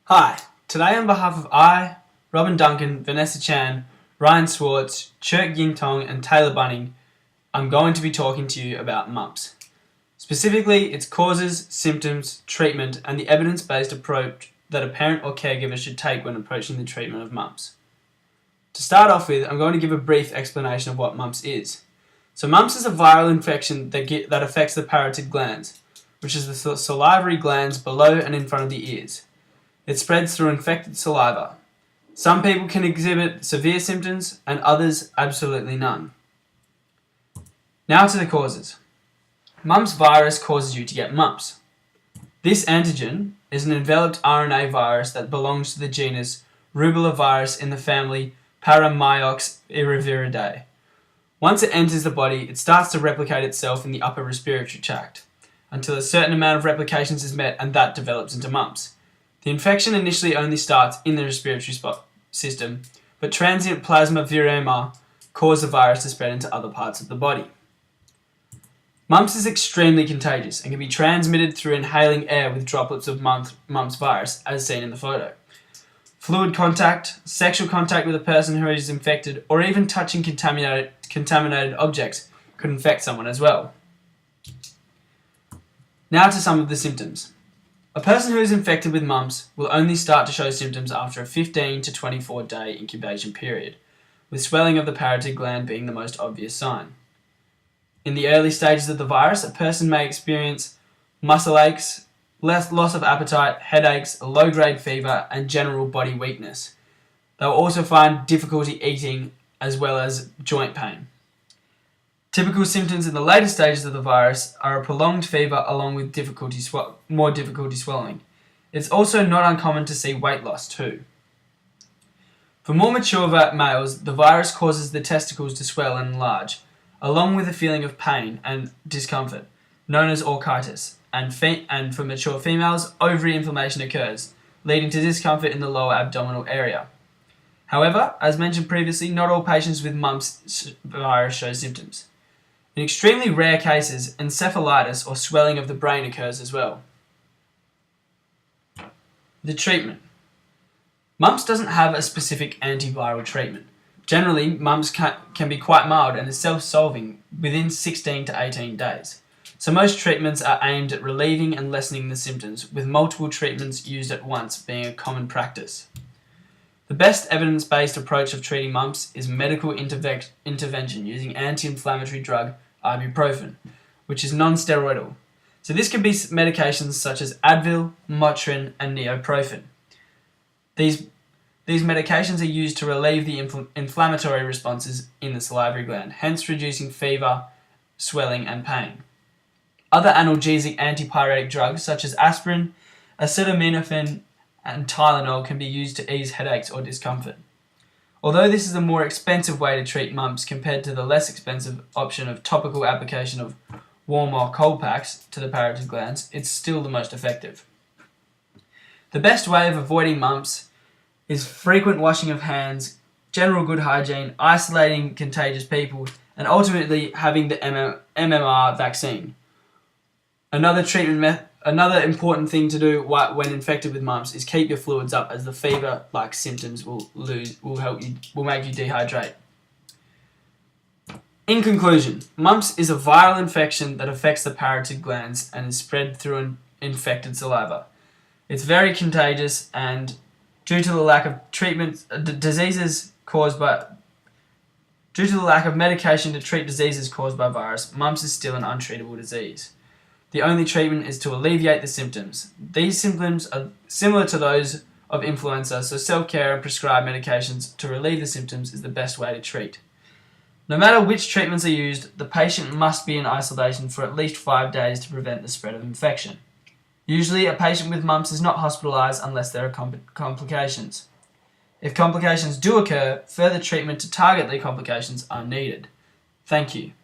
Hi, today on behalf of Robin Duncan, Vanessa Chan, Ryan Swartz, Chirk Yingtong and Taylor Bunning, I'm going to be talking to you about mumps. Specifically, its causes, symptoms, treatment and the evidence-based approach that a parent or caregiver should take when approaching the treatment of mumps. To start off with, I'm going to give a brief explanation of what mumps is. So mumps is a viral infection that affects the parotid glands, which is the salivary glands below and in front of the ears. It spreads through infected saliva. Some people can exhibit severe symptoms and others absolutely none. Now to the causes. Mumps virus causes you to get mumps. This antigen is an enveloped RNA virus that belongs to the genus Rubeolavirus in the family Paramyoxiriviridae. Once it enters the body, it starts to replicate itself in the upper respiratory tract until a certain amount of replications is met and that develops into mumps. The infection initially only starts in the respiratory system, but transient plasma viremia cause the virus to spread into other parts of the body. Mumps is extremely contagious and can be transmitted through inhaling air with droplets of mumps virus, as seen in the photo. Fluid contact, sexual contact with a person who is infected, or even touching contaminated objects could infect someone as well. Now to some of the symptoms. A person who is infected with mumps will only start to show symptoms after a 15 to 24 day incubation period, with swelling of the parotid gland being the most obvious sign. In the early stages of the virus, a person may experience muscle aches, loss of appetite, headaches, a low-grade fever, and general body weakness. They will also find difficulty eating as well as joint pain. Typical symptoms in the later stages of the virus are a prolonged fever along with more difficulty swallowing. It's also not uncommon to see weight loss too. For more mature males, the virus causes the testicles to swell and enlarge, along with a feeling of pain and discomfort, known as orchitis, and for mature females, ovary inflammation occurs, leading to discomfort in the lower abdominal area. However, as mentioned previously, not all patients with mumps virus show symptoms. In extremely rare cases, encephalitis or swelling of the brain occurs as well. The treatment. Mumps doesn't have a specific antiviral treatment. Generally, mumps can be quite mild and is self-solving within 16 to 18 days. So most treatments are aimed at relieving and lessening the symptoms, with multiple treatments used at once being a common practice. The best evidence-based approach of treating mumps is medical intervention using anti-inflammatory drug ibuprofen, which is non-steroidal. So this can be medications such as Advil, Motrin, and Neoprofen. These medications are used to relieve the inflammatory responses in the salivary gland, hence reducing fever, swelling, and pain. Other analgesic antipyretic drugs such as aspirin, acetaminophen, and Tylenol can be used to ease headaches or discomfort. Although this is a more expensive way to treat mumps compared to the less expensive option of topical application of warm or cold packs to the parotid glands, it's still the most effective. The best way of avoiding mumps is frequent washing of hands, general good hygiene, isolating contagious people, and ultimately having the MMR vaccine. Another important thing to do when infected with mumps is keep your fluids up, as the fever-like symptoms will make you dehydrate. In conclusion, mumps is a viral infection that affects the parotid glands and is spread through infected saliva. It's very contagious, and due to the lack of medication to treat diseases caused by virus, mumps is still an untreatable disease. The only treatment is to alleviate the symptoms. These symptoms are similar to those of influenza, so self-care and prescribed medications to relieve the symptoms is the best way to treat. No matter which treatments are used, the patient must be in isolation for at least 5 days to prevent the spread of infection. Usually, a patient with mumps is not hospitalized unless there are complications. If complications do occur, further treatment to target the complications are needed. Thank you.